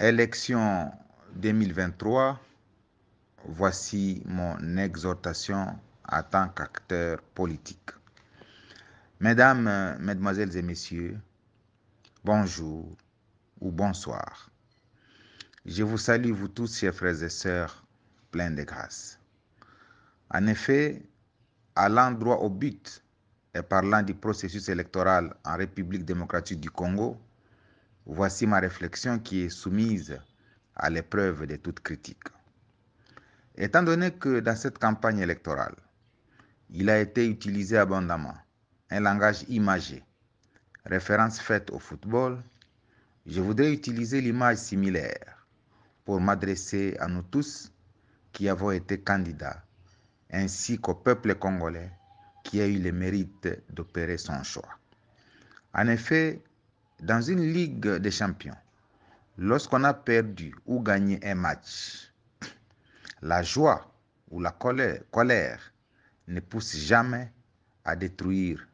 Élection 2023, voici mon exhortation en tant qu'acteur politique. Mesdames, Mesdemoiselles et Messieurs, bonjour ou bonsoir. Je vous salue, vous tous, chers frères et sœurs, pleins de grâce. En effet, allant droit au but et parlant du processus électoral en République démocratique du Congo, voici ma réflexion qui est soumise à l'épreuve de toute critique. Étant donné que dans cette campagne électorale, il a été utilisé abondamment un langage imagé, référence faite au football, je voudrais utiliser l'image similaire pour m'adresser à nous tous qui avons été candidats, ainsi qu'au peuple congolais qui a eu le mérite d'opérer son choix. En effet, dans une ligue des champions, lorsqu'on a perdu ou gagné un match, la joie ou la colère ne pousse jamais à détruire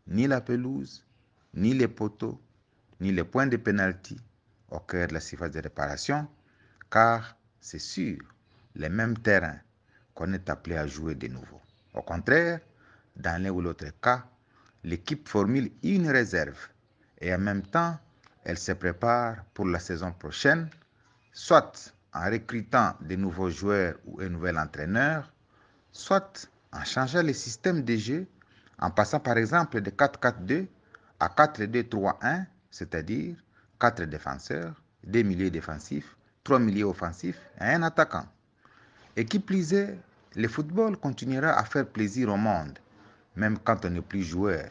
ni la pelouse, ni les poteaux, ni les points de pénalty au cœur de la surface de réparation, car c'est sur les mêmes terrains qu'on est appelé à jouer de nouveau. Au contraire, dans l'un ou l'autre cas, l'équipe formule une réserve et en même temps, elle se prépare pour la saison prochaine, soit en recrutant de nouveaux joueurs ou un nouvel entraîneur, soit en changeant le système de jeu, en passant par exemple de 4-4-2 à 4-2-3-1, c'est-à-dire 4 défenseurs, 2 milieux défensifs, 3 milieux offensifs et un attaquant. Et qui plus est, le football continuera à faire plaisir au monde, même quand on n'est plus joueur.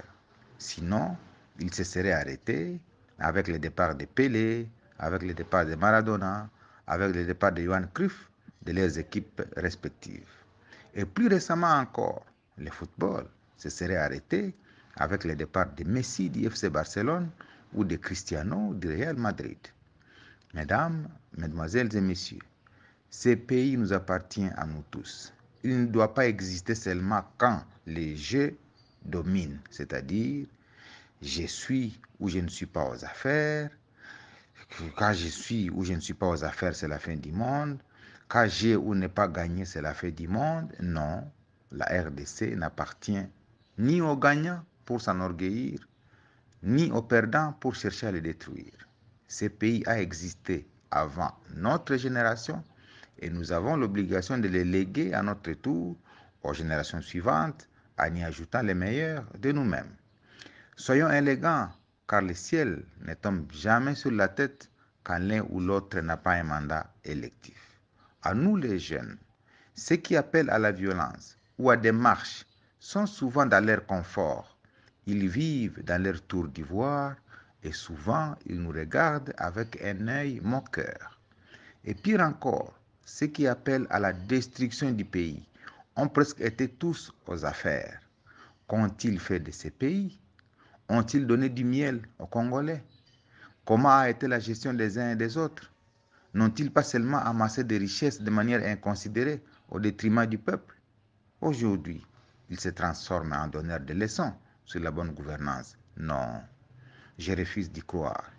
Sinon, il se serait arrêté avec le départ de Pelé, avec le départ de Maradona, avec le départ de Johan Cruyff, de leurs équipes respectives. Et plus récemment encore, le football se serait arrêté avec le départ de Messi du FC Barcelone ou de Cristiano du Real Madrid. Mesdames, Mesdemoiselles et Messieurs, ce pays nous appartient à nous tous. Il ne doit pas exister seulement quand les jeux dominent, c'est-à-dire je suis ou je ne suis pas aux affaires. Quand je suis ou je ne suis pas aux affaires, c'est la fin du monde. Quand j'ai ou n'ai pas gagné, c'est la fin du monde. Non, la RDC n'appartient ni aux gagnants pour s'enorgueillir, ni aux perdants pour chercher à les détruire. Ce pays a existé avant notre génération et nous avons l'obligation de le léguer à notre tour aux générations suivantes en y ajoutant les meilleurs de nous-mêmes. Soyons élégants, car le ciel ne tombe jamais sur la tête quand l'un ou l'autre n'a pas un mandat électif. À nous les jeunes, ceux qui appellent à la violence ou à des marches sont souvent dans leur confort. Ils vivent dans leur tour d'ivoire et souvent ils nous regardent avec un œil moqueur. Et pire encore, ceux qui appellent à la destruction du pays ont presque été tous aux affaires. Qu'ont-ils fait de ces pays? Ont-ils donné du miel aux Congolais? Comment a été la gestion des uns et des autres? N'ont-ils pas seulement amassé des richesses de manière inconsidérée au détriment du peuple? Aujourd'hui, ils se transforment en donneurs de leçons sur la bonne gouvernance. Non, je refuse d'y croire,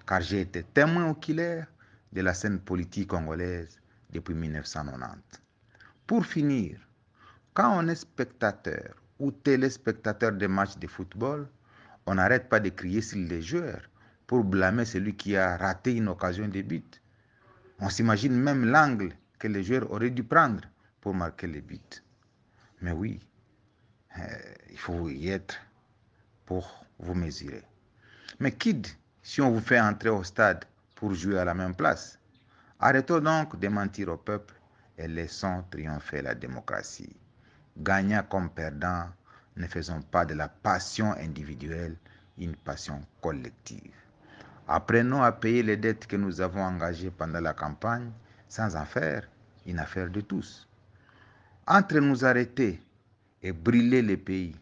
car j'ai été témoin oculaire de la scène politique congolaise depuis 1990. Pour finir, quand on est spectateur ou téléspectateur des matchs de football, on n'arrête pas de crier sur les joueurs pour blâmer celui qui a raté une occasion de but. On s'imagine même l'angle que les joueurs auraient dû prendre pour marquer le but. Mais oui, il faut y être pour vous mesurer. Mais quitte si on vous fait entrer au stade pour jouer à la même place? Arrêtons donc de mentir au peuple et laissons triompher la démocratie. Gagnant comme perdant, ne faisons pas de la passion individuelle une passion collective. Apprenons à payer les dettes que nous avons engagées pendant la campagne sans en faire une affaire de tous. Entre nous arrêter et brûler le pays,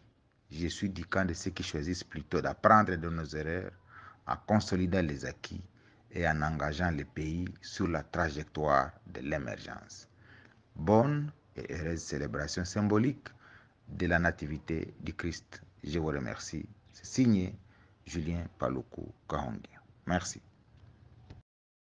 je suis du camp de ceux qui choisissent plutôt d'apprendre de nos erreurs, en consolidant les acquis et en engageant le pays sur la trajectoire de l'émergence. Bonne et heureuse célébration symbolique de la nativité du Christ. Je vous remercie. C'est signé Julien Paluku Kahongi. Merci.